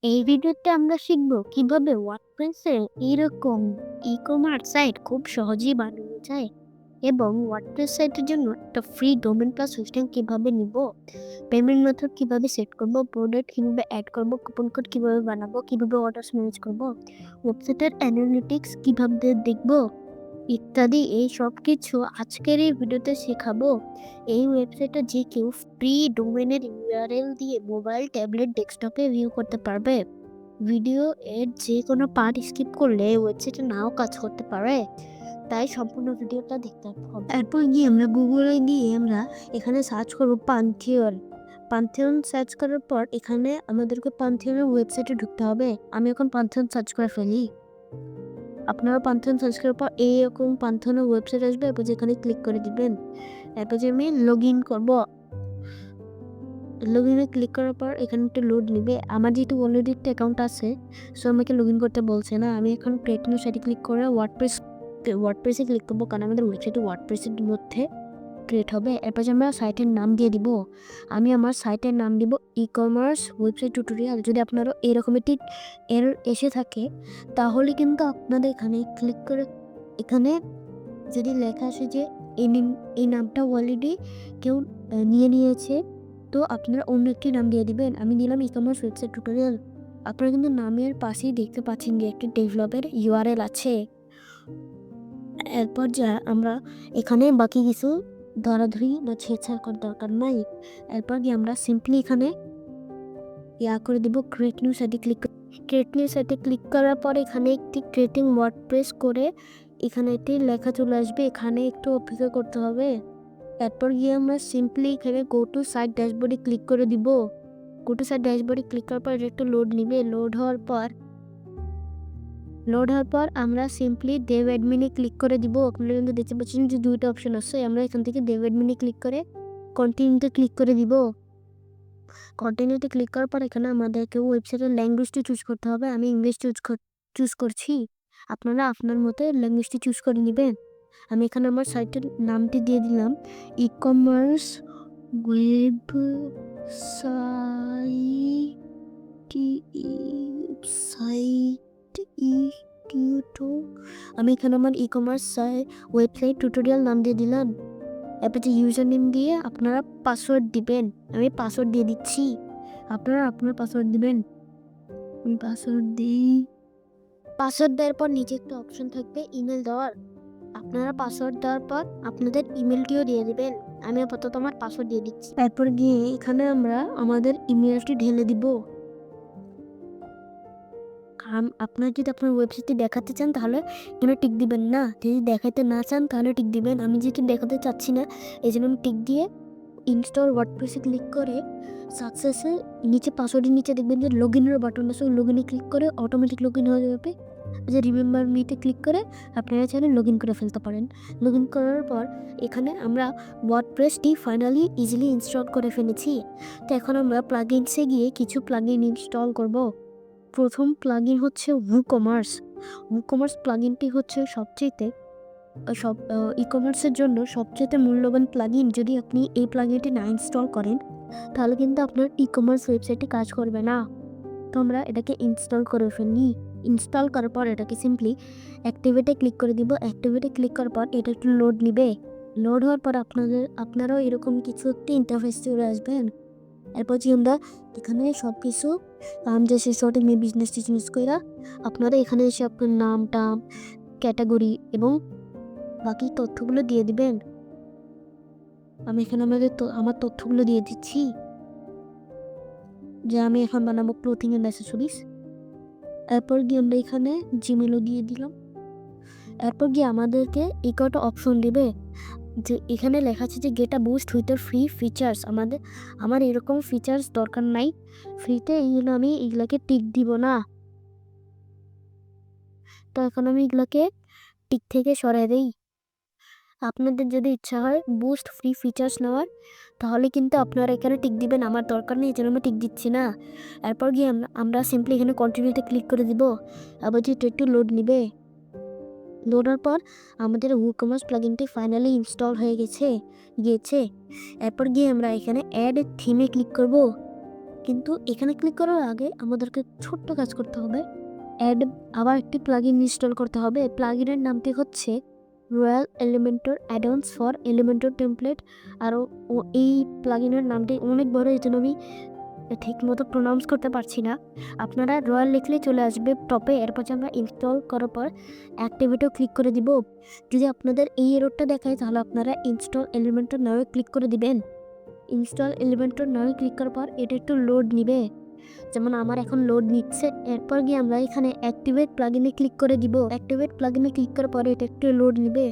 এই ভিডিওতে আমরা শিখব কিভাবে ওয়ার্ডপ্রেসে এইরকম ই-কমার্স সাইট খুব সহজেই বানানো যায় এবং ওয়ার্ডপ্রেস সাইটের জন্য একটা ফ্রি ডোমেন প্লাস হোস্টিং কিভাবে নিব, পেমেন্ট মেথড কিভাবে সেট করব, প্রোডাক্ট কিভাবে অ্যাড করব, কুপন কোড কিভাবে বানাবো, কিভাবে অর্ডার ম্যানেজ করব, ওয়েবসাইটের অ্যানালিটিক্স কিভাবে দেখব ইত্যাদি। এই সব কিছু আজকের এই ভিডিওতে শেখাবো। এই ওয়েবসাইটে যে কেউ ফ্রি ডোমেনের ইউআরএল দিয়ে মোবাইল, ট্যাবলেট, ডেস্কটপে ভিউ করতে পারবে। ভিডিও এর যে কোনো পার্ট স্কিপ করলে ওয়েবসাইটে নাও কাজ করতে পারে, তাই সম্পূর্ণ ভিডিওটা দেখতে হবে। এরপর গিয়ে আমরা গুগলে গিয়ে আমরা এখানে সার্চ করবো পান্থিয়ন। পান্থিয়ন সার্চ করার পর এখানে আমাদেরকে পান্থিয়নের ওয়েবসাইটে ঢুকতে হবে। আমি এখন পান্থিয়ন সার্চ করে ফেলি। আপনারা পান্থিয়ন সার্চ করার পর এইরকম পান্থিয়নের ওয়েবসাইট আসবে, এরপর যেখানে ক্লিক করে দিবেন। এরপর যে আমি লগ ইন করবো, লগ ইনে ক্লিক করার পর এখানে একটা লোড নেবে। আমার যেহেতু অলরেডি একটা অ্যাকাউন্ট আছে, সো আমাকে লগ ইন করতে বলছে না। আমি এখন ক্রিয়েট নিউ সাইটে ক্লিক করে ওয়ার্ডপ্রেসে ক্লিক করবো, কারণ আমাদের ওয়েবসাইটে ওয়ার্ডপ্রেসের মধ্যে ক্রিয়েট হবে। এরপর যে আমরা সাইটের নাম দিয়ে দিব। আমি আমার সাইটের নাম দিব ই-কমার্স ওয়েবসাইট টিউটোরিয়াল। যদি আপনারও এরকম একটি এরর এসে থাকে, তাহলে কিন্তু আপনাদের এখানে ক্লিক করে এখানে যদি লেখা আসে যে এই নামটা অলরেডি কেউ নিয়ে নিয়েছে, তো আপনারা অন্য একটি নাম দিয়ে দিবেন। আমি দিলাম ই-কমার্স ওয়েবসাইট টিউটোরিয়াল। আপনারা কিন্তু নামের পাশেই দেখতে পাচ্ছেন যে একটি ডেভেলপের ইউআরএল আছে। এরপর যা আমরা এখানে বাকি কিছু ধরাধরি বা ছেড়ছাড় করার দরকার নাই। এরপর গিয়ে আমরা সিম্পলি এখানে করে দিব ক্রিয়েট নিউ সাইটে ক্লিক করার পর এখানে একটি ক্রিয়েটিং ওয়ার্ডপ্রেস করে এখানে একটি লেখা চলে আসবে। এখানে একটু অপেক্ষা করতে হবে। এরপর গিয়ে আমরা সিম্পলি এখানে গো টু সাইট ড্যাশবোর্ডে ক্লিক করে দিব। গো টু সাইট ড্যাশবোর্ডে ক্লিক করার পর এটা একটু লোড নিবে। লোড হওয়ার পর আমরা সিম্পলি দেব অ্যাডমিনে ক্লিক করে দিব। আপনারা কিন্তু দেখতে পাচ্ছেন যে দুইটা অপশন আছে। আমরা এখান থেকে দেব অ্যাডমিনে ক্লিক করে কন্টিনিউতে ক্লিক করে দিব। কন্টিনিউতে ক্লিক করার পর এখানে আমাদেরকে ওয়েবসাইটের ল্যাঙ্গুয়েজটি চুজ করতে হবে। আমি ইংলিশ চুজ করছি। আপনারা আপনার মতো ল্যাঙ্গুয়েজটি চুজ করে নেবেন। আমি এখানে আমার সাইটের নামটি দিয়ে দিলাম ই-কমার্স আমি এখানে আমার ই-কমার্স ওয়েবসাইট টিউটোরিয়াল নাম দিয়ে দিলাম। এরপর যে ইউজার নেম দিয়ে আপনারা পাসওয়ার্ড দিবেন। আমি পাসওয়ার্ড দিয়ে দিচ্ছি। আপনারা আপনার পাসওয়ার্ড দিবেন। আমি পাসওয়ার্ড দিই। পাসওয়ার্ড দেওয়ার পর নিচে একটা অপশন থাকবে ইমেল দেওয়ার। আপনারা পাসওয়ার্ড দেওয়ার পর আপনাদের ইমেলটিও দিয়ে দিবেন। আমি আপাতত আমার পাসওয়ার্ড দিয়ে দিচ্ছি। তারপর গিয়ে এখানে আমরা আমাদের ইমেলটি ঢেলে দিব। আপনার যদি আপনার ওয়েবসাইটটি দেখাতে চান তাহলে এখানে টিক দিবেন না। যদি দেখাতে না চান তাহলে টিক দিবেন। আমি যেহেতু দেখাতে চাচ্ছি না, এই জন্য আমি টিক দিয়ে ইনস্টল ওয়ার্ডপ্রেসে ক্লিক করে সাকসেসে নিচে পাসওয়ার্ডের নিচে দেখবেন যে লগ ইনের বাটন আছে। ওই লগ ইনে ক্লিক করে অটোমেটিক লগ ইন হয়ে যাবে। যে রিমেম্বার মিতে ক্লিক করে আপনারা চাইলে লগ ইন করে ফেলতে পারেন। লগ ইন করার পর এখানে আমরা ওয়ার্ডপ্রেসটি ফাইনালি ইজিলি ইনস্টল করে ফেলেছি। তো এখন আমরা প্লাগইনসে গিয়ে কিছু প্লাগইন ইনস্টল করব। প্রথম প্লাগইন হচ্ছে WooCommerce প্লাগইনটি হচ্ছে সবচেয়ে ই-কমার্সের জন্য সবচেয়ে মূল্যবান প্লাগইন। যদি আপনি এই প্লাগইনটি না ইনস্টল করেন তাহলে কিন্তু আপনার ই-কমার্স ওয়েবসাইটে কাজ করবে না। তো আমরা এটাকে ইনস্টল করে ফেলি। ইনস্টল করার পর এটাকে সিম্পলি অ্যাক্টিভেটে ক্লিক করে দিব। অ্যাক্টিভেটে ক্লিক করার পর এটা একটু লোড নিবে। লোড হওয়ার পর আপনারাও এরকম কিছু একটি ইন্টারফেস চলে আসবেন। এরপর যে আমরা এখানে সব কিছু যে শেষে মেয়ে বিজনেস টিজনেস কইরা আপনারা এখানে এসে আপনার নাম টাম ক্যাটাগরি এবং বাকি তথ্যগুলো দিয়ে দিবেন। আমি এখানে আমার তথ্যগুলো দিয়ে দিচ্ছি যে আমি এখন বানাবো ক্লোথিং অ্যান্ড অ্যাক্সেসরিজ। এরপর গিয়ে আমরা এখানে জিমেলও দিয়ে দিলাম। এরপর গিয়ে আমাদেরকে এই কটা অপশন দিবে যে এখানে লেখা আছে যে get a boost with free features. আমার এরকম ফিচার্স দরকার নাই ফ্রিতে, এইগুলো আমি এগুলাকে টিক দিব না। তো এখন আমি এগুলাকে টিক থেকে সরাই দিই। আপনাদের যদি ইচ্ছা হয় বুস্ট ফ্রি ফিচার্স নেওয়ার, তাহলে কিন্তু আপনারা এখানে টিক দিবেন। আমার দরকার নেই, এই জন্য আমি টিক দিচ্ছি না। এরপর গিয়ে আমরা সিম্পলি এখানে কন্টিনিউতে ক্লিক করে দিব। আবার যেহেতু একটু লোড নিবে, লোডার পর আমাদের WooCommerce প্লাগইনটি ফাইনালি ইনস্টল হয়ে গেছে। এরপর গিয়ে আমরা এখানে অ্যাড থিমে ক্লিক করব। কিন্তু এখানে ক্লিক করার আগে আমাদেরকে ছোট্ট কাজ করতে হবে। আবার একটি প্লাগইন ইনস্টল করতে হবে। প্লাগইনের নামটি হচ্ছে royal Elementor addons for Elementor template. আরও এই প্লাগইনের নামটি অনেক বড়, এই জন্য আমি ঠিক মতো প্রোনাউন্স করতে পারছি না। আপনারা রয়্যাল লিখলেই চলে আসবে টপে। এরপর যে আমরা ইনস্টল করার পর অ্যাক্টিভেটেও ক্লিক করে দিব। যদি আপনাদের এই এররটা দেখায় তাহলে আপনারা ইনস্টল এলিমেন্টর নাও ক্লিক করে দিবেন। ইনস্টল এলিমেন্টর নাও ক্লিক করার পর এটা একটু লোড নিবে, যেমন আমার এখন লোড নিচ্ছে। এরপর গিয়ে আমরা এখানে অ্যাক্টিভেট প্লাগইনে ক্লিক করে দিব। অ্যাক্টিভেট প্লাগইনে ক্লিক করার পরে এটা একটু লোড নিবে।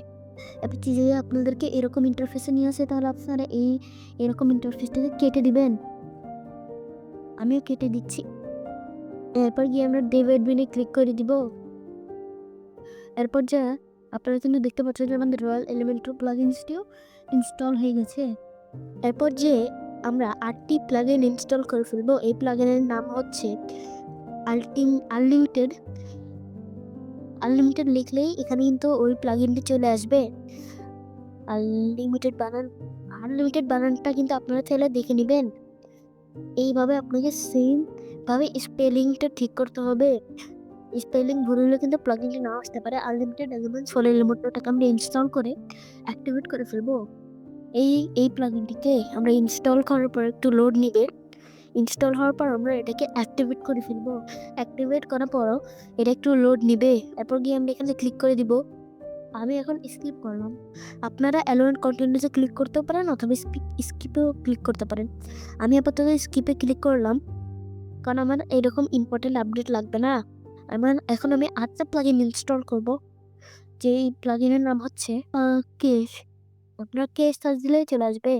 এবার যদি আপনাদেরকে এরকম ইন্টারফেসে নিয়ে আসে তাহলে আপনারা এরকম ইন্টারফেসটাকে কেটে দিবেন। আমিও কেটে দিচ্ছি। এরপর গিয়ে আমরা ডেভ অ্যাডমিনে ক্লিক করে দিব। এরপর যা আপনারা কিন্তু দেখতে পাচ্ছেন যে আমাদের রয়্যাল এলিমেন্টর প্লাগইনসটিও ইনস্টল হয়ে গেছে। এরপর যে আমরা 8টি প্লাগইন ইনস্টল করে ফেলবো। এই প্লাগইনের নাম হচ্ছে আনলিমিটেড। আনলিমিটেড লিখলেই এখানে কিন্তু ওই প্লাগইনটি চলে আসবে। আনলিমিটেড বানানটা কিন্তু আপনারা চাইলে দেখে নেবেন। এইভাবে আপনাকে সেমভাবে স্পেলিংটা ঠিক করতে হবে। স্পেলিং ভুল হলে কিন্তু প্লাগইনটি নাও আসতে পারে। আনলিমিটেড এলিমেন্টস ফর এলিমেন্টরটাকে আমরা ইনস্টল করে অ্যাক্টিভেট করে ফেলবো। এই প্লাগইনটিকে আমরা ইনস্টল করার পর একটু লোড নিবে। ইনস্টল হওয়ার পর আমরা এটাকে অ্যাক্টিভেট করে ফেলবো। অ্যাক্টিভেট করার পরও এটা একটু লোড নিবে। এরপর গিয়ে আমরা এখানে ক্লিক করে দিব। আমি এখন স্কিপ করলাম। আপনারা অ্যালো এন্ড কন্টিনিউসে ক্লিক করতেও পারেন অথবা স্কিপেও ক্লিক করতে পারেন। আমি আপাতত স্কিপে ক্লিক করলাম, কারণ আমার এরকম ইম্পর্টেন্ট আপডেট লাগবে না। এখন আমি আরেকটা প্লাগইন ইনস্টল করব, যেই প্লাগইনের নাম হচ্ছে কেশ। আপনারা কেশ সার্চ দিলেই চলে আসবে।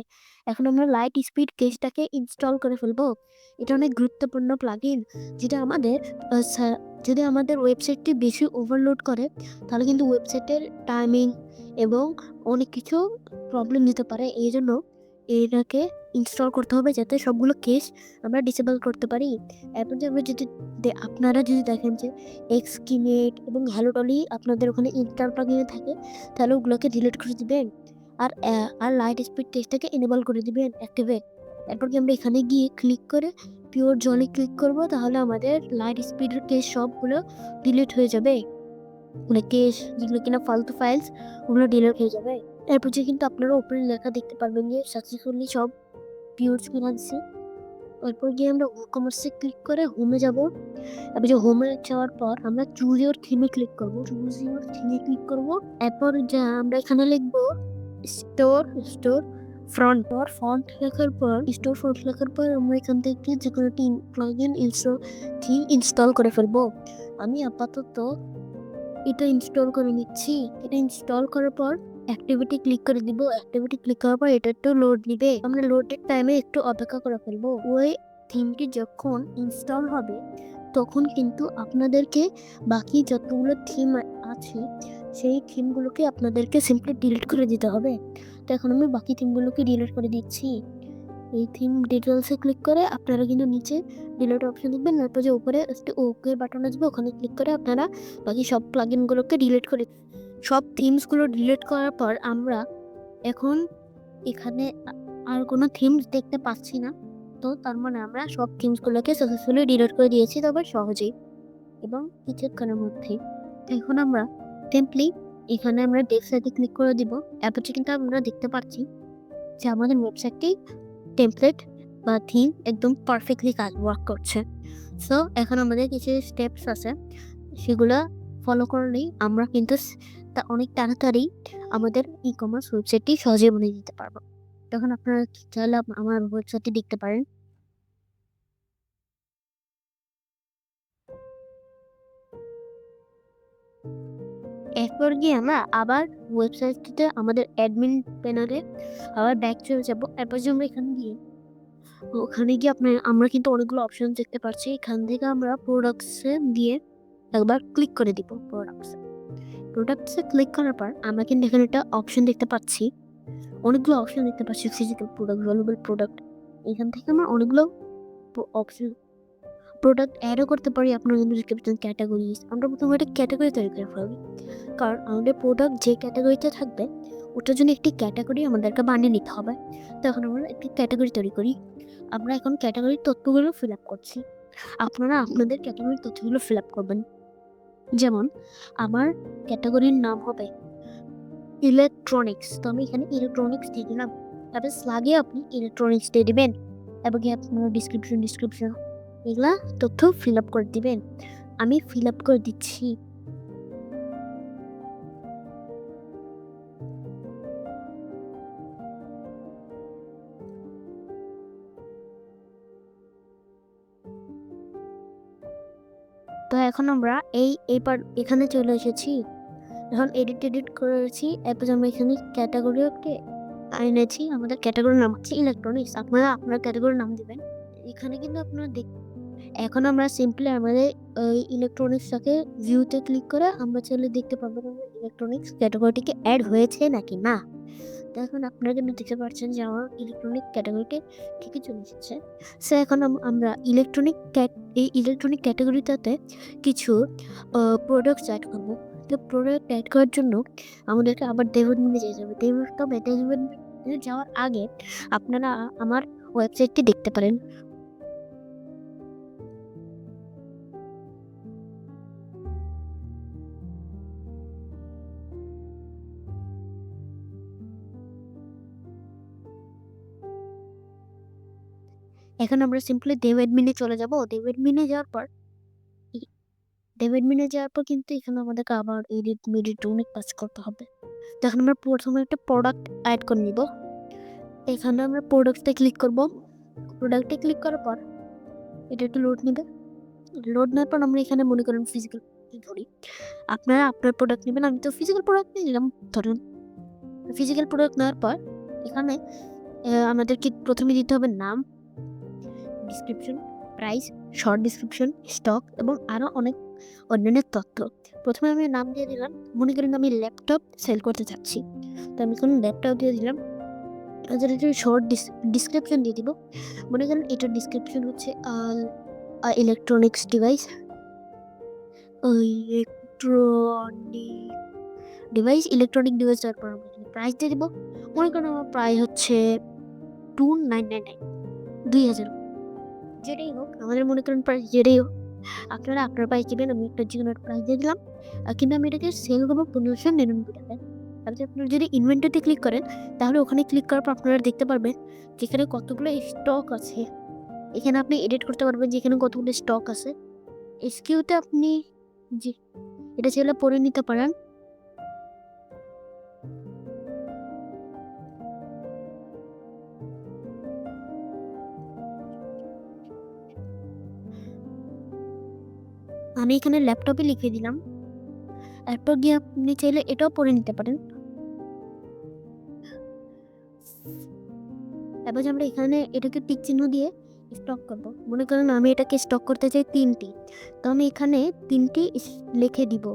এখন আমরা লাইট স্পিড কেশটাকে ইনস্টল করে ফেলবো। এটা অনেক গুরুত্বপূর্ণ প্লাগইন, যেটা যদি আমাদের ওয়েবসাইটটি বেশি ওভারলোড করে তাহলে কিন্তু ওয়েবসাইটের টাইমিং এবং অনেক কিছু প্রবলেম দিতে পারে। এই জন্য এটাকে ইনস্টল করতে হবে যাতে সবগুলো কেস আমরা ডিসেবল করতে পারি। এরপর যে আমরা যদি আপনারা যদি দেখেন যে এক্সকিমেট এবং হ্যালোটলি আপনাদের ওখানে ইনস্টল প্লাগইনে থাকে তাহলে ওগুলোকে ডিলিট করে দিবেন। আর লাইট স্পিড টেস্টটাকে এনেবল করে দিবেন, অ্যাক্টিভেট। এরপর কি আমরা এখানে গিয়ে ক্লিক করে পিওর জলে ক্লিক করব, তাহলে আমাদের লাইট স্পিডের কেস সবগুলো ডিলিট হয়ে যাবে। মানে কেস যেগুলো কিনা ফালতু ফাইলস ওগুলো ডিলিট হয়ে যাবে। এরপর যে কিন্তু আপনারা উপরে লেখা দেখতে পারবেন যে সাকসেসফুলি সব পিওর করে দিচ্ছে। এরপর গিয়ে আমরা কমার্সে ক্লিক করে হোমে যাব। তারপর যে হোমে যাওয়ার পর আমরা চুজ ইওর থিমে ক্লিক করবো। এরপর যা আমরা এখানে লিখবো স্টোর ফন্ট লেখার পর আমরা এখান থেকে যে কোনো একটি প্লাগইন থিম ইনস্টল করে ফেলবো। আমি আপাতত এটা ইনস্টল করে নিচ্ছি। এটা ইনস্টল করার পর অ্যাক্টিভিটি ক্লিক করে দিব। অ্যাক্টিভিটি ক্লিক করার পর এটা একটু লোড নিবে। আমরা লোডের টাইমে একটু অপেক্ষা করে ফেলবো। ওই থিমটি যখন ইনস্টল হবে তখন কিন্তু আপনাদেরকে বাকি যতগুলো থিম আছে সেই থিমগুলোকে আপনাদেরকে সিম্পলি ডিলিট করে দিতে হবে। তো এখন আমি বাকি থিমগুলোকে ডিলিট করে দিচ্ছি। এই থিম ডিটেলসে ক্লিক করে আপনারা কিন্তু নিচে ডিলিট অপশন দেখবেন। তারপর যে উপরে একটি ওকে বাটন আসবে, ওখানে ক্লিক করে আপনারা বাকি সব প্লাগইনগুলোকে ডিলিট করে সব থিমসগুলো ডিলিট করার পর আমরা এখন এখানে আর কোনো থিমস দেখতে পাচ্ছি না। তো তার মানে আমরা সব থিমসগুলোকে সাকসেসফুলি ডিলিট করে দিয়েছি, তবে সহজেই এবং কিছুক্ষণের মধ্যেই। এখন আমরা সিম্পলি এখানে আমরা ডেস্কটপে ক্লিক করে দিব। এরপর কিন্তু আমরা দেখতে পাচ্ছি যে আমাদের ওয়েবসাইটটি টেমপ্লেট বা থিম একদম পারফেক্টলি ওয়ার্ক করছে। সো এখন আমাদের কিছু স্টেপস আছে, সেগুলো ফলো করলেই আমরা কিন্তু অনেক তাড়াতাড়ি আমাদের ই কমার্স ওয়েবসাইটটি সহজে বানিয়ে দিতে পারবো। তখন আপনারা চাইলে আমার ওয়েবসাইটটি দেখতে পারেন। এরপর গিয়ে আমরা আবার ওয়েবসাইটটিতে আমাদের অ্যাডমিন প্যানেলে আবার ব্যাক চলে যাবো। এরপর যে আমরা এখানে গিয়ে আমরা কিন্তু অনেকগুলো অপশন দেখতে পাচ্ছি। এখান থেকে আমরা প্রোডাক্টসে দিয়ে একবার ক্লিক করে দিব। প্রোডাক্টসে ক্লিক করার পর আমরা কিন্তু এখানে একটা অপশন দেখতে পাচ্ছি, অনেকগুলো অপশন দেখতে পাচ্ছি। Physical product, valuable product. এখান থেকে আমরা অনেকগুলো অপশন প্রোডাক্ট অ্যাডও করতে পারি। আপনারা কিন্তু দেখতে পাচ্ছেন ক্যাটাগরিজ। আমরা প্রথমে একটা ক্যাটাগরি তৈরি করে ফেলবো, কারণ আমাদের প্রোডাক্ট যে ক্যাটাগরিতে থাকবে ওটার জন্য একটি ক্যাটাগরি আমাদেরকে বানিয়ে নিতে হবে। তখন আমরা একটি ক্যাটাগরি তৈরি করি। আমরা এখন ক্যাটাগরির তথ্যগুলো ফিল আপ করছি। আপনারা আপনাদের ক্যাটাগরির তথ্যগুলো ফিল আপ করবেন। যেমন আমার ক্যাটাগরির নাম হবে ইলেকট্রনিক্স। তো আমি এখানে ইলেকট্রনিক্স দিয়ে দিলাম। তারপরে স্লাগে আপনি ইলেকট্রনিক্স দিয়ে দিবেন এবং আপনার ডিসক্রিপশন এগুলা তথ্য ফিল আপ করে দিবেন। আমি ফিল আপ করে দিচ্ছি। তো এখন আমরা এইবার এখানে চলে এসেছি। এখন এডিট করেছি। এরপর আমরা এখানে ক্যাটাগরিকে এনেছি। আমাদের ক্যাটাগরির নাম হচ্ছে ইলেকট্রনিক্স। আপনারা আপনার ক্যাটাগরির নাম দিবেন। এখানে কিন্তু আপনারা এখন আমরা সিম্পলি আমাদের ইলেকট্রনিক্সটাকে ভিউতে ক্লিক করে আমরা চাইলে দেখতে পারবো ইলেকট্রনিক্স ক্যাটাগরিটিকে অ্যাড হয়েছে নাকি না। তো এখন আপনারা কিন্তু দেখতে পাচ্ছেন যে আমার ইলেকট্রনিক ক্যাটাগরিতে ঠিকই চলে এসেছে। সো এখন আমরা এই ইলেকট্রনিক ক্যাটাগরিটাতে কিছু প্রোডাক্টস অ্যাড করবো। তো প্রোডাক্ট অ্যাড করার জন্য আমাদেরকে আবার ডেভেলপমেন্টে যেতে হবে। ডেভেলপমেন্টে যাওয়ার আগে আপনারা আমার ওয়েবসাইটটি দেখতে পারেন। এখন আমরা সিম্পলি দেব অ্যাডমিনে চলে যাব। দেব অ্যাডমিনে যাওয়ার পর কিন্তু এখানে আমাদেরকে আবার এডিট অনেক কাজ করতে হবে। তো এখন আমরা প্রথমে একটা প্রোডাক্ট অ্যাড করে নিব। এখানে আমরা প্রোডাক্টে ক্লিক করব। প্রোডাক্টে ক্লিক করার পর এটা একটু লোড নেবে। লোড নেওয়ার পর আমরা এখানে মনে করেন ফিজিক্যাল ধরি। আপনারা আপনার প্রোডাক্ট নেবেন। আমি তো ফিজিক্যাল প্রোডাক্ট নিয়ে নিলাম ধরুন। ফিজিক্যাল প্রোডাক্ট নেওয়ার পর এখানে আমাদেরকে প্রথমে দিতে হবে নাম, description, price, short description, stock এবং আরও অনেক অন্যান্য তথ্য। প্রথমে আমি নাম দিয়ে দিলাম। মনে করেন আমি ল্যাপটপ সেল করতে চাচ্ছি। তো আমি কোনো ল্যাপটপ দিয়ে দিলাম। একটু শর্ট ডিসক্রিপশন দিয়ে দিব। মনে করেন এটার ডিসক্রিপশন হচ্ছে ইলেকট্রনিক্স ডিভাইস ইলেকট্রনিক ডিভাইস দেওয়ার পর আমরা প্রাইস দিয়ে দিব। মনে করেন আমার প্রাইস হচ্ছে 2999, 2000, যেটাই হোক। আমাদের মনে করেন প্রাইস যেটাই হোক, আপনারা আপনার প্রাইস দেবেন। আমি একটা যে কোনো প্রাইস দিয়ে দিলাম। কিন্তু আমি এটাকে সেল করবো 1599 টাকায়। তাহলে আপনারা যদি ইনভেন্টরিতে ক্লিক করেন তাহলে ওখানে ক্লিক করার পর আপনারা দেখতে পারবেন যেখানে কতগুলো স্টক আছে। এখানে আপনি এডিট করতে পারবেন যেখানে কতগুলো স্টক আছে। এসকিউতে আপনি যে এটা চাইলে পড়ে নিতে পারেন। আমি এখানে ল্যাপটপে লিখে দিলাম। এরপর গিয়ে আপনি চাইলে এটাও পড়ে নিতে পারেন। এবার আমরা এখানে এটাকে টিক চিহ্ন দিয়ে স্টক করব। মনে করেন আমি এটাকে স্টক করতে চাই 3টি। তো আমি এখানে 3টি লিখে দিব।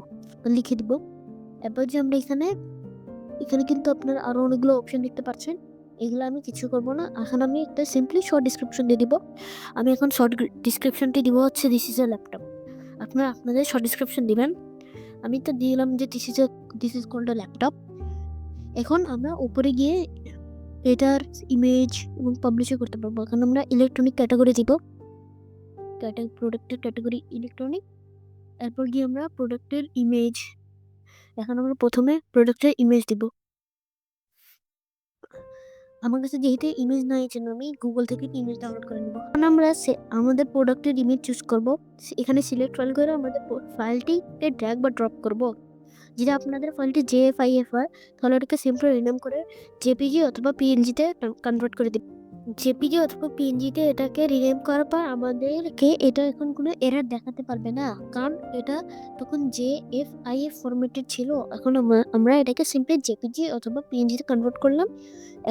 এরপর যে আমরা এখানে কিন্তু আপনারা আরও অনেকগুলো অপশন দেখতে পাচ্ছেন। এগুলো আমি কিছু করব না। এখন আমি একটা সিম্পলি শর্ট ডিসক্রিপশন দিয়ে দিব। আমি এখন শর্ট ডিসক্রিপশনটি দিব হচ্ছে দিস ইজ এ ল্যাপটপ। আপনারা আপনাদের শর্ট ডিসক্রিপশন দিবেন। আমি তো দিলাম যে this is called a laptop. এখন আমরা উপরে গিয়ে এটার ইমেজ এবং পাবলিশও করতে পারবো। এখন আমরা ইলেকট্রনিক ক্যাটাগরি দিব। প্রোডাক্টের ক্যাটাগরি ইলেকট্রনিক। এরপর গিয়ে আমরা প্রোডাক্টের ইমেজ। এখন আমরা প্রথমে প্রোডাক্টের ইমেজ দিব। আমার কাছে যেহেতু ইমেজ নাই, এই জন্য আমি গুগল থেকে ইমেজ ডাউনলোড করে নেব। এখন আমরা আমাদের প্রোডাক্টের ইমেজ চুজ করব। এখানে সিলেক্ট ফাইল করে আমাদের ফাইলটিতে ড্র্যাগ বা ড্রপ করব। যদি আপনাদের ফাইলটি JFIF হয় তাহলে ওটাকে সিম্পলি রিনেম করে জেপিজি অথবা পিএনজিতে কনভার্ট করে দিন। জেপিজি অথবা পিএনজিতে এটাকে রিনেম করার পর আমাদেরকে এটা এখন কোনো এরর দেখাতে পারবে না, কারণ এটা তখন JFIF ফরম্যাটেড ছিল। এখন আমরা এটাকে সিম্পলি জেপিজি অথবা পিএনজিতে কনভার্ট করলাম।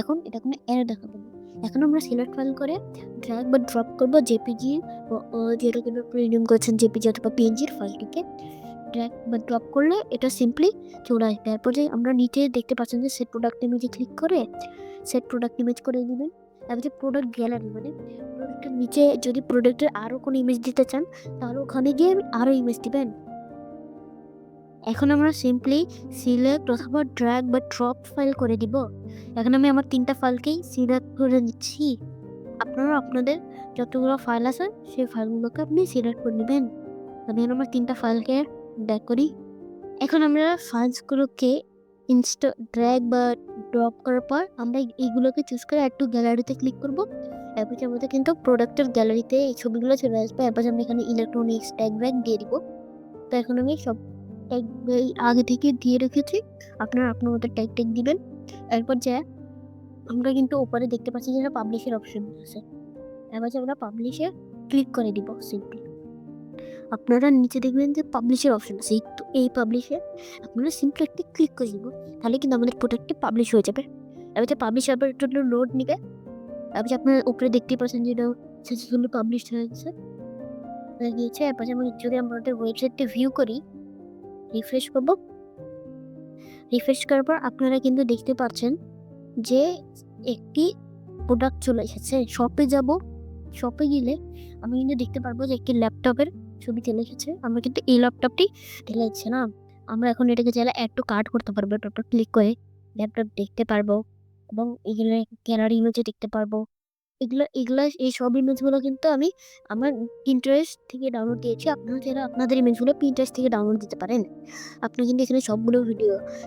এখন এটা কোনো এরর দেখাবে না। এখন আমরা সিলেক্ট ফাইল করে ড্র্যাগ বা ড্রপ করবো জেপিজি, যেটা কিন্তু রিনেম করেছেন জেপিজি অথবা পিএনজির ফাইলটিকে ড্র্যাগ বা ড্রপ করলে এটা সিম্পলি চলে আসবে। তারপর যে আমরা নিচে দেখতে পাচ্ছেন যে সেট প্রোডাক্ট ইমেজে ক্লিক করে সেট প্রোডাক্ট ইমেজ করে দিবেন। তারপর যে প্রোডাক্ট গ্যালারি, মানে প্রোডাক্টের নিচে যদি প্রোডাক্টের আরও কোনো ইমেজ দিতে চান তাহলে ওখানে গিয়ে আরও ইমেজ দিবেন। এখন আমরা সিম্পলি সিলেক্ট অথবা ড্র্যাগ বা ড্রপ ফাইল করে দিব। এখন আমি আমার 3টা ফাইলকেই সিলেক্ট করে নিচ্ছি। আপনারা আপনাদের যতগুলো ফাইল আছে সেই ফাইলগুলোকে আপনি সিলেক্ট করে নেবেন। আমি এখন আমার ৩ টা ফাইলকে ড্র্যাগ করি। এখন আমরা ফাইলসগুলোকে ড্র্যাগ বা ড্রপ করার পর আমরা এইগুলোকে চুজ করে একটু গ্যালারিতে ক্লিক করব। এরপর আমাদের কিন্তু প্রোডাক্টের গ্যালারিতে এই ছবিগুলো চলে আসবে। এরপর আমরা এখানে ইলেকট্রনিক্স ট্যাগ ব্যাগ দিয়ে দিব। তো এখন আমি সব ট্যাগ আগে থেকে দিয়ে রেখেছি। আপনারা আপনার মতো ট্যাগ দিবেন। এরপর আমরা কিন্তু উপরে দেখতে পাচ্ছি যে পাবলিশের অপশন আছে। এবার আমরা পাবলিশে ক্লিক করে দিব সিম্পলি। আপনারা নিচে দেখবেন যে পাবলিশের অপশন আছে। তো এই পাবলিশে আপনারা সিম্পলি একটা ক্লিক করে দিব। তাহলে কিন্তু আমাদের প্রোডাক্টটি পাবলিশ হয়ে যাবে। এবার পাবলিশ হওয়ার পর একটু লোড নিবে। এবার আপনারা উপরে দেখতেই পাচ্ছেন যে এটা সাকসেসফুলি পাবলিশ হয়ে গিয়েছে। এরপর যদি আমাদের ওয়েবসাইটটি ভিউ করি, রিফ্রেশ করব। রিফ্রেশ করার পর আপনারা কিন্তু দেখতে পাচ্ছেন যে একটি প্রোডাক্ট চলে এসেছে। শপে যাব। শপে গেলে আমি কিন্তু দেখতে পারবো যে একটি ল্যাপটপের ছবি চলে এসেছে। আমরা কিন্তু এই ল্যাপটপটি ঢেলে যাচ্ছে না। আমরা এখন এটাকে চাইলে অ্যাড টু কার্ট করতে পারবো। তারপর ক্লিক করে ল্যাপটপ দেখতে পারবো এবং এগুলো গ্যালারি ইমেজে দেখতে পারবো। এগুলা এইসব ইমেজগুলো কিন্তু আমি আমার Pinterest থেকে ডাউনলোড দিয়েছি। আপনারা চাইলে আপনাদের ইমেজগুলো Pinterest থেকে ডাউনলোড দিতে পারেন। আপনি কিন্তু এখানে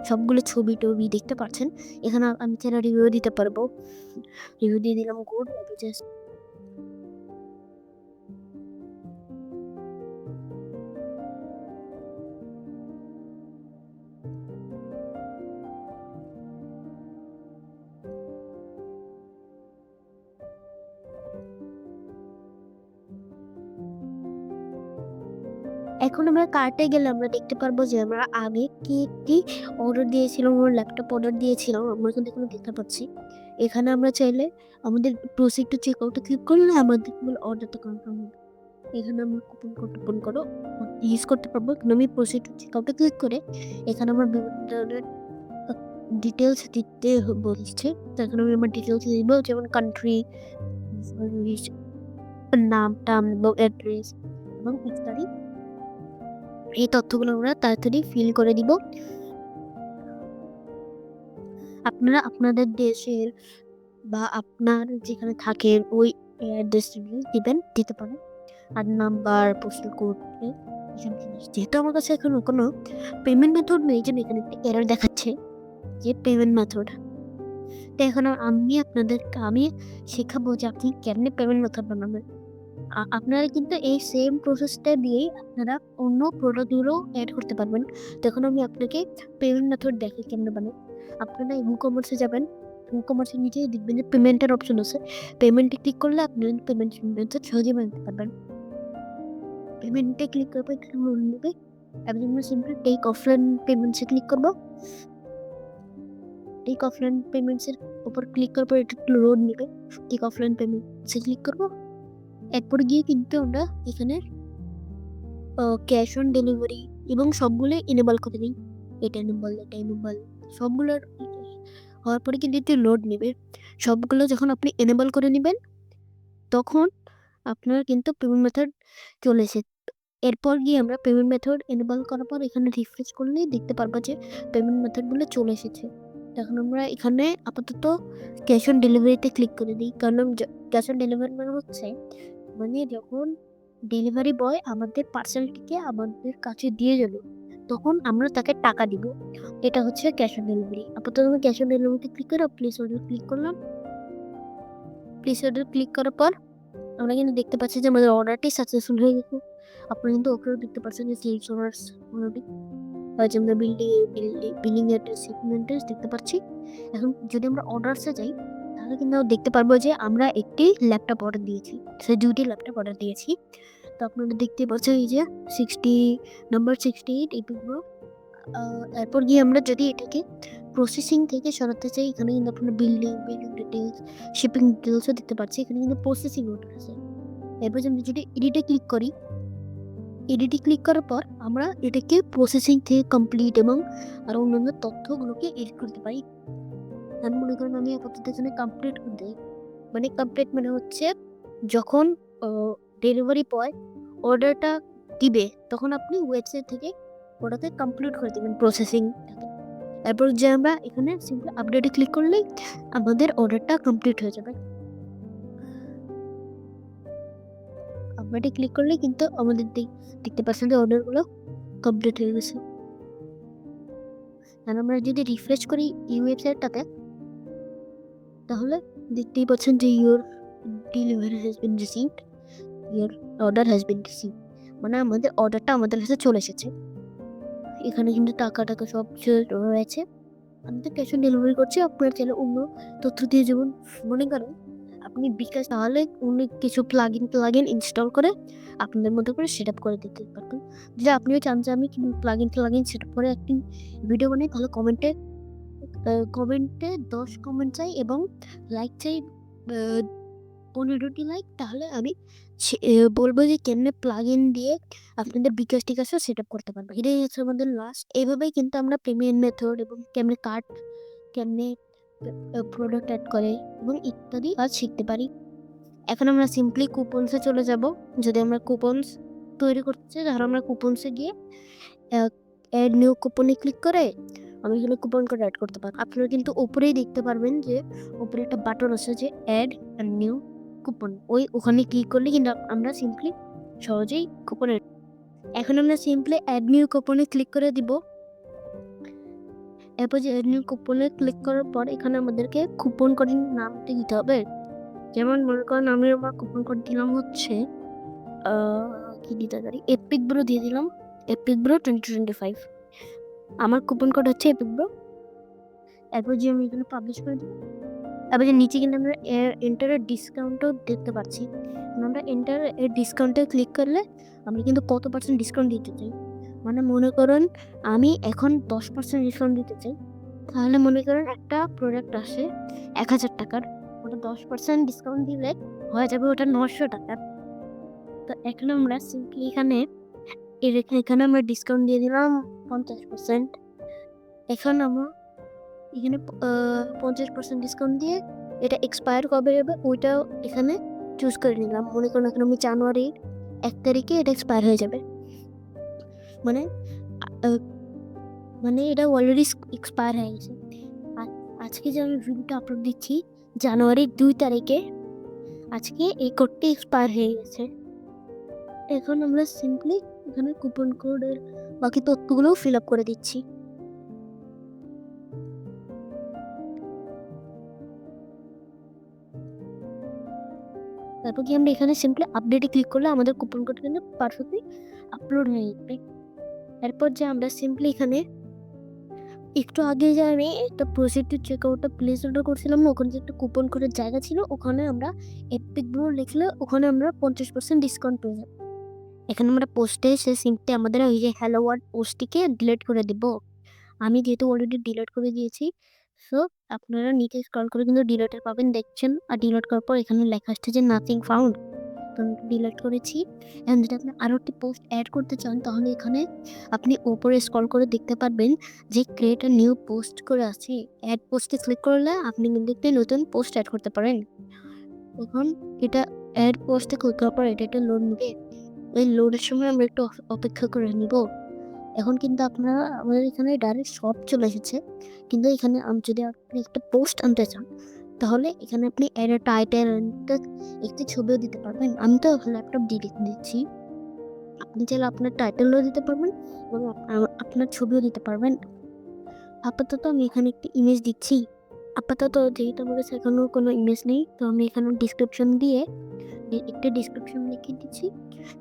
সবগুলো ছবি-টবি দেখতে পাচ্ছেন। এখানে আমি চাইলে রিভিউ দিতে পারবো। রিভিউ দিয়ে দিলাম গুড। জাস্ট এখন আমরা কার্টে গেলে আমরা দেখতে পারবো যে আমরা আগে একটি অর্ডার দিয়েছিলাম, ল্যাপটপ অর্ডার দিয়েছিলাম। আমরা কিন্তু এখানে দেখতে পাচ্ছি। এখানে আমরা চাইলে আমাদের প্রসিড টু চেক আউটে ক্লিক করলে আমাদের অর্ডারটা কনফার্ম হবে। এখানে আমরা কুপন কোড ইউজ করতে পারবো। কিন্তু আমি প্রসিড টু চেক আউটে ক্লিক করে এখানে আমার বিভিন্ন ধরনের ডিটেলস দিতে বলছে। তো এখানে আমি আমার ডিটেলস দিব, যেমন কান্ট্রি, নাম-টাম এবং অ্যাড্রেস এবং ইত্যাদি। এই তথ্যগুলো আমরা তাড়াতাড়ি ফিল করে দিব। আপনারা আপনাদের দেশের বা আপনার যেখানে থাকেন ওই অ্যাড্রেসটা দিতে পারেন। আর নাম্বার, পোস্টাল কোড এসব জিনিস। যেহেতু আমার কাছে এখনো কোনো পেমেন্ট মেথড নেই, যেন এখানে একটা এরর দেখাচ্ছে যে পেমেন্ট মেথড। তো এখন আমি শেখাবো যে আপনি কেমনে পেমেন্ট মেথড বানাবেন। আপনারা কিন্তু এই সেম প্রসেসটা দিয়েই আপনারা অন্য প্রোডাক্টগুলো অ্যাড করতে পারবেন। তখন আমি আপনাকে পেমেন্ট মেথড দেখাই কেমনে বানাই। আপনারা ই-কমার্সে যাবেন। ই-কমার্সের নিচে দেখবেন যে পেমেন্টের অপশন আছে। পেমেন্টে ক্লিক করলে আপনি পেমেন্ট মেথড সহজেই বানাতে পারবেন। পেমেন্টে ক্লিক করার পর এখানে লোড নেবে। এবং আমরা সিম্পলি টেক অফলাইন পেমেন্টসে ক্লিক করব। টেক অফলাইন পেমেন্টসের উপর ক্লিক করার পর এটা একটু লোড নেবে। টেক অফলাইন পেমেন্টসে ক্লিক করব। এরপর গিয়ে কিন্তু আমরা এখানে ক্যাশ অন ডেলিভারি এবং সবগুলো এনেবল করে দিই। এটা এনেবল সবগুলোর হওয়ার পরে কিন্তু একটু লোড নেবে। সবগুলো যখন আপনি এনেবল করে নেবেন তখন আপনার কিন্তু পেমেন্ট মেথড চলে এসেছে। এরপর গিয়ে আমরা পেমেন্ট মেথড এনেবল করার পর এখানে রিফ্রেশ করলেই দেখতে পারবো যে পেমেন্ট মেথডগুলো চলে এসেছে। এখন আমরা এখানে আপাতত ক্যাশ অন ডেলিভারিতে ক্লিক করে দিই। কারণ ক্যাশ অন ডেলিভারি মানে যখন ডেলিভারি বয় আমাদের পার্সেলটিকে আমাদের কাছে দিয়ে গেল, তখন আমরা তাকে টাকা দিব। এটা হচ্ছে ক্যাশ অন ডেলিভারি। আপাতত আমি ক্যাশ অন ডেলিভারিতে ক্লিক করে প্লেস অর্ডার ক্লিক করলাম। প্লেস অর্ডার ক্লিক করার পর আমরা কিন্তু দেখতে পাচ্ছি যে আমাদের অর্ডারটি সাকসেসফুল হয়ে গেছে। আপনারা কিন্তু ওখানেও দেখতে পাচ্ছেন যে সেলস অর্ডার্স অলরেডি আমরা বিলিং অ্যাড্রেস, শিপিং অ্যাড্রেস দেখতে পাচ্ছি। এখন যদি আমরা অর্ডারসে যাই তাহলে কিন্তু দেখতে পারবো যে আমরা একটি ল্যাপটপ অর্ডার দিয়েছি। সে ২টি ল্যাপটপ অর্ডার দিয়েছি। তো আপনারা দেখতে পাচ্ছেন এই যে 68 এপিগুলো। এরপর গিয়ে আমরা যদি এটাকে প্রসেসিং থেকে সরাতে চাই, এখানে কিন্তু আপনারা বিলিং ডিটেলস, শিপিং ডিটেলসও দেখতে পাচ্ছি। এখানে কিন্তু প্রসেসিং অর্ডার আছে। এরপর আমরা যদি এডিটে ক্লিক করি, এডিটে ক্লিক করার পর আমরা এটাকে প্রসেসিং থেকে কমপ্লিট এবং আরও অন্যান্য তথ্যগুলোকে এডিট করতে পারি। আমি মনে করেন আমি আপাতত এখানে কমপ্লিট করে দেই। কমপ্লিট মানে হচ্ছে যখন ডেলিভারি বয় অর্ডারটা দিবে তখন আপনি ওয়েবসাইট থেকে ওটাকে কমপ্লিট করে দেবেন প্রসেসিংটাকে। এরপর যে আমরা এখানে সিম্পলি আপডেটে ক্লিক করলেই আমাদের অর্ডারটা কমপ্লিট হয়ে যাবে। বাটে ক্লিক করলে কিন্তু আমাদের দেখতে পাচ্ছেন যে অর্ডারগুলো কমপ্লিট হয়ে গেছে। আর আমরা যদি রিফ্রেশ করি এই ওয়েবসাইটটাতে, তাহলে দেখতেই পাচ্ছেন যে your delivery has been received, your order has been received, মানে আমাদের অর্ডারটা আমাদের কাছে চলে এসেছে। এখানে কিন্তু টাকা সব কিছু রয়েছে। আমি তো ক্যাশ অন ডেলিভারি করছি, আপনার চাইলে অন্য তথ্য দিয়ে, যেমন মনে করেন আপনি বিকাশ, তাহলে অনেক কিছু প্লাগইন ইনস্টল করে আপনাদের মতো করে সেট আপ করে দিতে পারবেন। যদি আপনিও চান যে আমি প্লাগইন সেট আপ করে একটি ভিডিও বানাই, তাহলে কমেন্টে 10 কমেন্ট চাই এবং লাইক চাই 15টি লাইক, তাহলে আমি বলবো যে কেমনে প্লাগইন দিয়ে আপনাদের বিকাশও সেট আপ করতে পারবো। এটাই হচ্ছে আমাদের লাস্ট। এইভাবেই কিন্তু আমরা পেমেন্ট মেথড এবং কেমনে কার্ড, কেমনে প্রোডাক্ট অ্যাড করে এবং ইত্যাদি কাজ শিখতে পারি। এখন আমরা সিম্পলি কুপনসে চলে যাব। যদি আমরা কুপনস তৈরি করতে চাই, তাহলে আমরা কুপনসে গিয়ে অ্যাড নিউ কুপনে ক্লিক করে আমি এখানে কুপন কোড অ্যাড করতে পারবো। আপনারা কিন্তু উপরেই দেখতে পারবেন যে উপরে একটা বাটন আছে যে অ্যাড নিউ কুপন, ওখানে ক্লিক করলে কিন্তু আমরা সিম্পলি সহজেই কুপনে, এখন আমরা সিম্পলি অ্যাড নিউ কুপনে ক্লিক করে দিব। এরপর যে অ্যাড নিউ কুপনে ক্লিক করার পর এখানে আমাদেরকে কুপন কোডের নামটা দিতে হবে। যেমন মনে করেন আমি আমার কুপন কোড দিলাম হচ্ছে কি দিতে পারি, এপিক ব্রো দিয়ে দিলাম, এপিক ব্রো 2025। আমার কুপন কোড হচ্ছে এপিক ব্রো। এরপর যে আমি এখানে পাবলিশ করে দেবো। তারপর যে নিচে কিন্তু আমরা এন্টারের ডিসকাউন্টও দেখতে পাচ্ছি। আমরা এন্টার এর ডিসকাউন্টে ক্লিক করলে আমরা কিন্তু কত % ডিসকাউন্ট দিতে চাই। মানে মনে করেন আমি এখন 10% ডিসকাউন্ট দিতে চাই, তাহলে মনে করেন একটা প্রোডাক্ট আসে 1000 টাকার, ওটা 10% ডিসকাউন্ট দিলে হয়ে যাবে ওটা 900 টাকার। তো এখন আমরা সিম্পলি এখানে আমরা ডিসকাউন্ট দিয়ে দিলাম 50%। এখন আমরা এখানে 50% ডিসকাউন্ট দিয়ে এটা এক্সপায়ার কবে হবে ওইটাও এখানে চুজ করে নিলাম। মনে করেন এখন আমি জানুয়ারি 1 তারিখে এটা এক্সপায়ার হয়ে যাবে, মানে এটা অলরেডি এক্সপায়ার হয়ে গেছে। আজকে যে আমি ভিডিওটা আপলোড দিচ্ছি জানুয়ারি 2 তারিখে, আজকে এই কোডটি এক্সপায়ার হয়ে গেছে। এখন আমরা সিম্পলি এখানে কুপন কোডের বাকি তথ্যগুলোও ফিল আপ করে দিচ্ছি। তারপর কি আমরা এখানে সিম্পলি আপডেটে ক্লিক করলে আমাদের কুপন কোড কিন্তু পারফেক্টলি আপলোড হয়ে যাবে। এরপর যে আমরা সিম্পলি এখানে একটু আগে যে আমি একটা প্রসিড টু চেক আউটটা প্লেস অর্ডার করছিলাম না, ওখানে যে একটা কুপন কোডের জায়গা ছিল, ওখানে আমরা এপিক ব্রো লিখলে ওখানে আমরা 50% ডিসকাউন্ট পেয়ে যাবো। এখানে আমরা পোস্টে এসে সিম্পলি আমাদের ওই যে হ্যালো ওয়ার্ল্ড পোস্টটিকে ডিলিট করে দিব। আমি যেহেতু অলরেডি ডিলিট করে দিয়েছি, সো আপনারা নিচে স্ক্রল করে কিন্তু ডিলিটের পাবেন, দেখছেন। আর ডিলিট করার পর এখানে লেখা আসছে যে নাথিং ফাউন্ড, তো আমি ডিলিট করেছি। এখন যদি আপনি আরও একটি পোস্ট অ্যাড করতে চান, তাহলে এখানে আপনি ওপরে স্ক্রল করে দেখতে পারবেন যে ক্রিয়েট আ নিউ পোস্ট করে আছে। অ্যাড পোস্টে ক্লিক করলে আপনি কিন্তু একটি নতুন পোস্ট অ্যাড করতে পারেন। এখন এটা অ্যাড পোস্টে ক্লিক করার পর এটা লোড নেবে। ওই লোডের সময় আমরা একটু অপেক্ষা করে নিব। এখন কিন্তু আপনারা আমাদের এখানে ডাইরেক্ট সব চলে এসেছে, কিন্তু এখানে যদি আপনি একটা পোস্ট আনতে চান, তাহলে এখানে আপনি অ্যাড এ টাইটেল একটি ছবিও দিতে পারবেন। আমি তো ল্যাপটপ দিয়ে দিচ্ছি, আপনি চাইলে আপনার টাইটেলও দিতে পারবেন এবং আপনার ছবিও দিতে পারবেন। আপাতত আমি এখানে একটি ইমেজ দিচ্ছি। আপাতত যেহেতু আমার কাছে এখনও কোনো ইমেজ নেই, তো আমি এখানে ডিসক্রিপশন দিয়ে একটা ডিসক্রিপশন লিখে দিচ্ছি।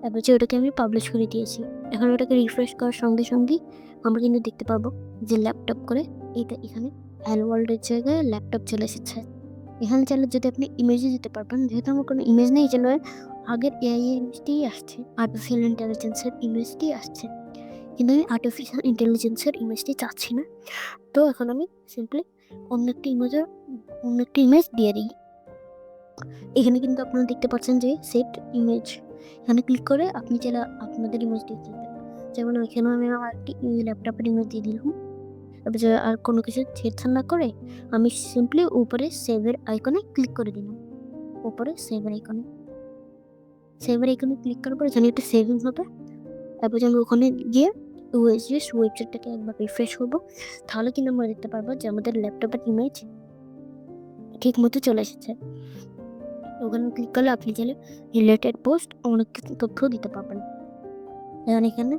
তারপর যে ওটাকে আমি পাবলিশ করে দিয়েছি। এখন ওটাকে রিফ্রেশ করার সঙ্গে সঙ্গেই আমরা কিন্তু দেখতে পাবো যে ল্যাপটপ করে এটা এখানে হ্যালো ওয়ার্ল্ডের জায়গায় ল্যাপটপ চলে এসেছে। এখানে চাইলে যদি আপনি ইমেজও দিতে পারবেন, যেহেতু আমার কোনো ইমেজ নেই, এই জন্য আগের এআই ইমেজটিই আসছে, আর্টিফিশিয়াল ইন্টেলিজেন্সের ইমেজটি আসছে, কিন্তু আমি আর্টিফিশিয়াল ইন্টেলিজেন্সের ইমেজটি চাচ্ছি না। তো এখন আমি সিম্পলি অন্য একটি ইমেজ দিয়ে দিই। এখানে কিন্তু আপনারা দেখতে পাচ্ছেন যে সেট ইমেজ, এখানে ক্লিক করে আপনি চাইলে আপনাদের ইমেজ দিয়ে দিবেন। যেমন এখানে আমি আমার একটি ল্যাপটপের ইমেজ দিয়ে দিলাম। তারপর যে আর কোনো কিছু ছেড়ছাড় না করে আমি সিম্পলি উপরে সেভের আইকনে ক্লিক করে দিলাম। উপরে সেভের আইকনে ক্লিক করার পর এখানে একটা সেভিং হবে। তারপর যে আমি ওখানে গিয়ে ওয়েবসাইটটাকে একবার রিফ্রেশ করবো, তাহলে কিন্তু আমরা দেখতে পারবো যে আমাদের ল্যাপটপের ইমেজ ঠিক মতো চলে এসেছে। ওখানে ক্লিক করলে আপনি চাইলে রিলেটেড পোস্ট অনেক কিছু তথ্য দিতে পারবেন। এখন এখানে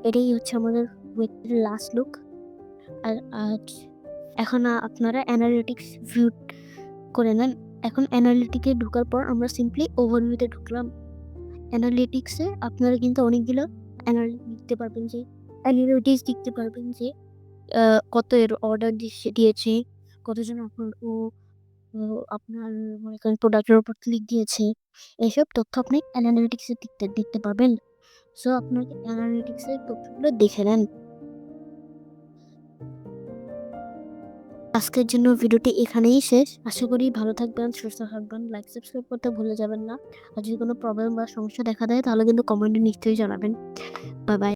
এটাই হচ্ছে আমাদের ওয়েবসাইটের লাস্ট লুক। আর এখন আপনারা অ্যানালিটিক্স ভিউ করে নেন। এখন অ্যানালিটিকে ঢোকার পর আমরা সিম্পলি ওভারভিউতে ঢুকলাম। অ্যানালিটিক্সে আপনারা কিন্তু অনেকগুলো দেখতে পারবেন যে অ্যানালিটিক্স দেখতে পারবেন যে কত এর অর্ডার দিয়েছে, কতজন আপনার মনে করেন প্রোডাক্টের উপর ক্লিক দিয়েছে। এসব তথ্য আপনি অ্যানালিটিক্সে দেখতে পাবেন। সো আপনাকে অ্যানালিটিক্সের তথ্যগুলো দেখে নেন। আজকের জন্য ভিডিওটি এখানেই শেষ। আশা করি ভালো থাকবেন, সুস্থ থাকবেন। লাইক, সাবস্ক্রাইব করতে ভুলে যাবেন না। আর যদি কোনো প্রবলেম বা সমস্যা দেখা দেয় তাহলে কিন্তু কমেন্টে নিশ্চয়ই জানাবেন। Bye bye.